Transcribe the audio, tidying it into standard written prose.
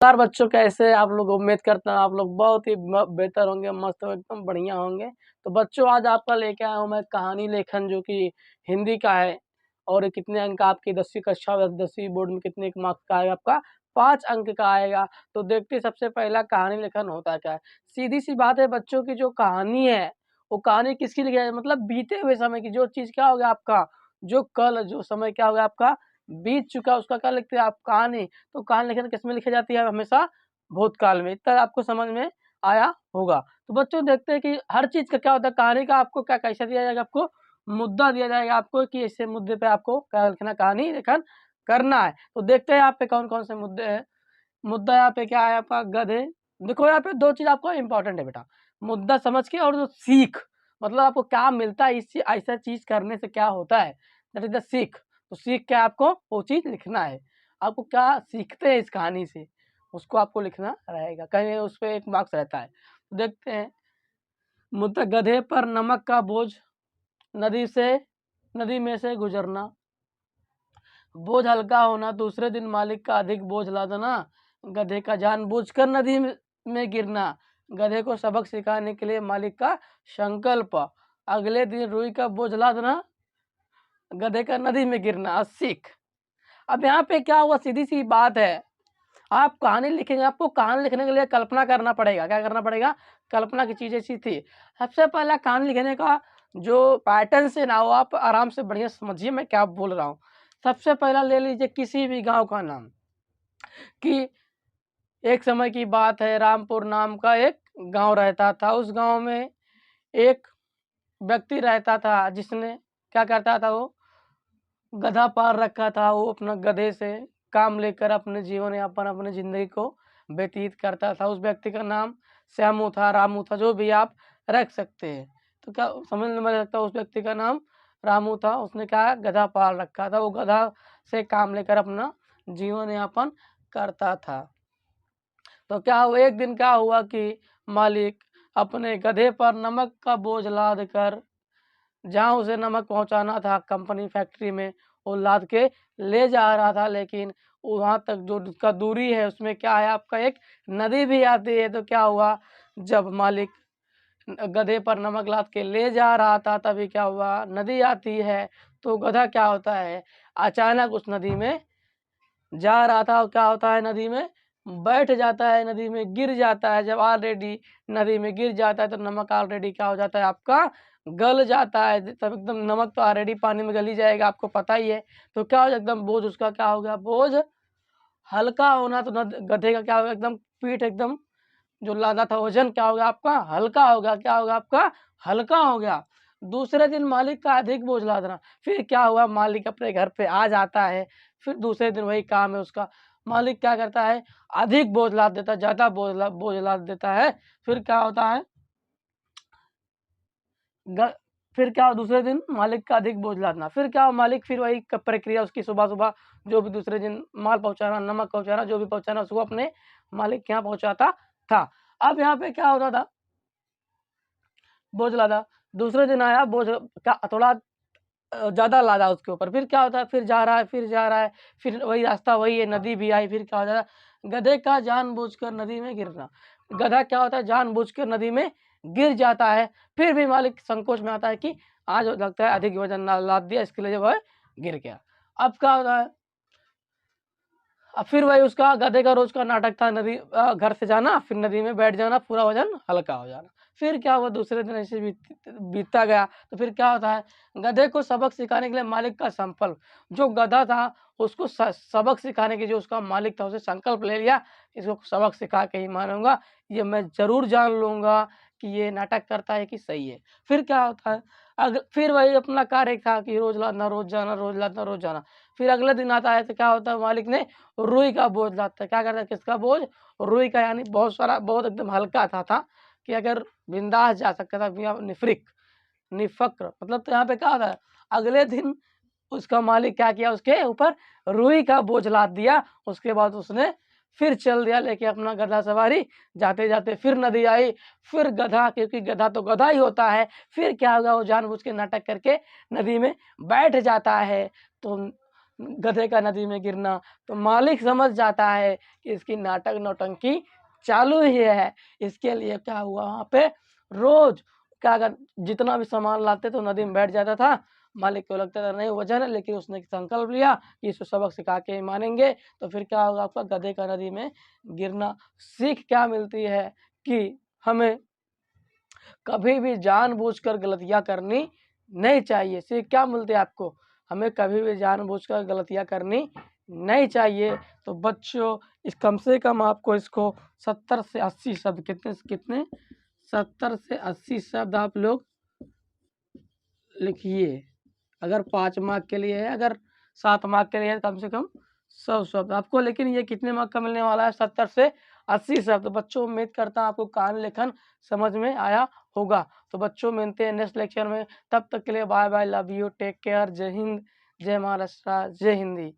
नमस्कार बच्चों, कैसे आप लोग? उम्मीद करता हूँ आप लोग बहुत ही बेहतर होंगे, मस्त हो, एकदम बढ़िया होंगे। तो बच्चों, आज आपका लेके आया हूँ मैं कहानी लेखन, जो कि हिंदी का है। और कितने अंक आपकी 10वीं कक्षा और 10वीं बोर्ड में कितने मार्क्स का आएगा? आपका 5 अंक का आएगा। तो देखते हैं सबसे पहला कहानी लेखन होता क्या है। सीधी सी बात है बच्चों की, जो कहानी है वो कहानी किसकी लिखी है? मतलब बीते हुए समय की जो चीज़ क्या हो गया आपका, जो कल जो समय क्या हो गया आपका बीत चुका, उसका क्या लिखते हैं आप? कहानी। तो कहानी लिखन किसमें लिखी जाती है? हमेशा भूतकाल में। इतना आपको समझ में आया होगा। तो बच्चों, देखते हैं कि हर चीज़ का क्या होता है, कहानी का आपको क्या कैसा दिया जाएगा? आपको मुद्दा दिया जाएगा आपको कि ऐसे मुद्दे पे आपको क्या लिखना, कहानी लेखन करना है। तो देखते हैं यहाँ पे कौन-कौन से मुद्दे हैं। मुद्दा यहाँ पे क्या है आपका? गधे। देखो यहाँ पे 2 चीज़ आपको इम्पोर्टेंट है बेटा। मुद्दा समझ के, और जो सीख, मतलब आपको क्या मिलता है इस ऐसा चीज़ करने से, क्या होता है, दैट इज़ द सीख। तो सीख क्या आपको वो चीज़ लिखना है। आपको क्या सीखते हैं इस कहानी से, उसको आपको लिखना रहेगा। कहीं उस पे 1 मार्क्स रहता है। तो देखते हैं मुद्दा। गधे पर नमक का बोझ, नदी में से गुजरना, बोझ हल्का होना, दूसरे दिन मालिक का अधिक बोझ लादना, गधे का जानबूझकर नदी में गिरना, गधे को सबक सिखाने के लिए मालिक का संकल्प, अगले दिन रुई का बोझ लादना, गधे का नदी में गिरना। सीख। अब यहाँ पे क्या हुआ, सीधी सी बात है, आप कहानी लिखेंगे, आपको कहानी लिखने के लिए कल्पना करना पड़ेगा। क्या करना पड़ेगा? कल्पना की चीज़ ऐसी थी। सबसे पहला कहानी लिखने का जो पैटर्न से ना हो, आप आराम से बढ़िया समझिए मैं क्या बोल रहा हूँ। सबसे पहला ले लीजिए किसी भी गांव का नाम, कि एक समय की बात है, रामपुर नाम का एक गांव रहता था। उस गांव में एक व्यक्ति रहता था जिसने क्या करता था, वो गधा पाल रखा था। वो अपना गधे से काम लेकर अपने जीवन यापन, अपनी ज़िंदगी को व्यतीत करता था। उस व्यक्ति का नाम श्यामू था, रामू था, जो भी आप रख सकते हैं। तो क्या समझ में लगता है? उस व्यक्ति का नाम रामू था। उसने क्या गधा पाल रखा था, वो गधा से काम लेकर अपना जीवन यापन करता था। तो क्या हुआ, एक दिन क्या हुआ कि मालिक अपने गधे पर नमक का बोझ लाद कर, जहाँ उसे नमक पहुँचाना था कंपनी फैक्ट्री में, वो लाद के ले जा रहा था। लेकिन वहाँ तक जो उसका दूरी है, उसमें क्या है आपका, एक नदी भी आती है। तो क्या हुआ, जब मालिक गधे पर नमक लाद के ले जा रहा था, तभी क्या हुआ, नदी आती है। तो गधा क्या होता है, अचानक उस नदी में जा रहा था, और क्या होता है, नदी में बैठ जाता है, नदी में गिर जाता है। जब ऑलरेडी नदी में गिर जाता है तो नमक ऑलरेडी क्या हो जाता है आपका, गल जाता है। तब एकदम नमक तो ऑलरेडी पानी में गल ही जाएगा, आपको पता ही है। तो क्या हो जाए, एकदम बोझ उसका क्या हो गया, बोझ हल्का होना। तो गधे का क्या हो गया, एकदम पीठ एकदम जो लादा था, वजन क्या हो गया आपका, हल्का हो गया। क्या हो गया आपका, हल्का हो गया। दूसरे दिन मालिक का अधिक बोझ लादना। फिर क्या हुआ, मालिक अपने घर पे आ जाता है। फिर दूसरे दिन वही काम है उसका। मालिक क्या करता है, अधिक बोझ लाद देता है, ज़्यादा बोझ लाद देता है। फिर क्या होता है, फिर क्या, दूसरे दिन मालिक का अधिक बोझ लादना। फिर क्या, मालिक फिर वही प्रक्रिया उसकी, सुबह-सुबह जो भी दूसरे दिन माल पहुँचाना, नमक पहुँचाना, जो भी पहुँचाना, उसको अपने मालिक के यहाँ पहुँचाता था। अब यहाँ पे क्या होता था, बोझ लादा। दूसरे दिन आया, बोझ का थोड़ा ज़्यादा लादा उसके ऊपर। फिर क्या होता है, फिर जा रहा है, फिर जा रहा है, फिर वही रास्ता वही है, नदी भी आई। फिर क्या हो जाता है, गधे का जानबूझकर नदी में गिरना। गधा क्या होता है, जानबूझकर नदी में गिर जाता है। फिर भी मालिक संकोच में आता है कि आज लगता है अधिक वजन ना लाद दिया, इसके लिए जो है गिर गया। अब क्या होता है, अब फिर वही उसका गधे का रोज का नाटक था, घर से जाना, फिर नदी में बैठ जाना, पूरा वजन हल्का हो जाना। फिर क्या हुआ, दूसरे दिन ऐसे बीतता गया। तो फिर क्या होता है, गधे को सबक सिखाने के लिए मालिक का संकल्प, जो गधा था उसको सबक सिखाने के, जो उसका मालिक था उसे संकल्प ले लिया, इसको सबक सिखा के ही मानूंगा, ये मैं जरूर जान लूंगा कि ये नाटक करता है कि सही है। फिर क्या होता है, फिर वही अपना कार्य था कि रोज लादना, रोज जाना, रोज लादना, रोज जाना। फिर अगले दिन आता है तो क्या होता है, मालिक ने रुई का बोझ लाता है। क्या करता है, किसका बोझ, रुई का, यानी बहुत सारा, बहुत एकदम हल्का था कि अगर बिंदास जा सकता था, निफक्र मतलब। तो यहाँ पे क्या होता है, अगले दिन उसका मालिक क्या किया, उसके ऊपर रुई का बोझ लाद दिया। उसके बाद उसने फिर चल दिया लेके अपना गधा सवारी। जाते जाते फिर नदी आई। फिर गधा, क्योंकि गधा तो गधा ही होता है, फिर क्या होगा, वो जानबूझ के नाटक करके नदी में बैठ जाता है। तो गधे का नदी में गिरना। तो मालिक समझ जाता है कि इसकी नाटक नौटंकी चालू ही है। इसके लिए क्या हुआ, वहाँ पे रोज क्या अगर जितना भी सामान लाते तो नदी में बैठ जाता था। मालिक को लगता था नहीं वजन है, लेकिन उसने संकल्प लिया कि इसको सबक सिखा के ही मानेंगे। तो फिर क्या होगा आपका, गधे का नदी में गिरना। सीख क्या मिलती है कि हमें कभी भी जानबूझकर गलतियां करनी नहीं चाहिए। सीख क्या मिलती है आपको, हमें कभी भी जानबूझकर गलतियां करनी नहीं चाहिए। तो बच्चों इस कम से कम आपको इसको 70 से 80 शब्द, कितने कितने 70 से 80 शब्द आप लोग लिखिए। अगर 5 मार्क के लिए है, अगर 7 मार्क के लिए है, कम से कम 100 शब्द आपको। लेकिन ये कितने मार्क का मिलने वाला है, 70 से 80 शब्द। बच्चों उम्मीद करता हूँ आपको कहानी लेखन समझ में आया होगा। तो बच्चों मिलते हैं नेक्स्ट लेक्चर में, तब तक के लिए bye bye, love you, take care, जय हिंद, जय महाराष्ट्र, जय हिंदी।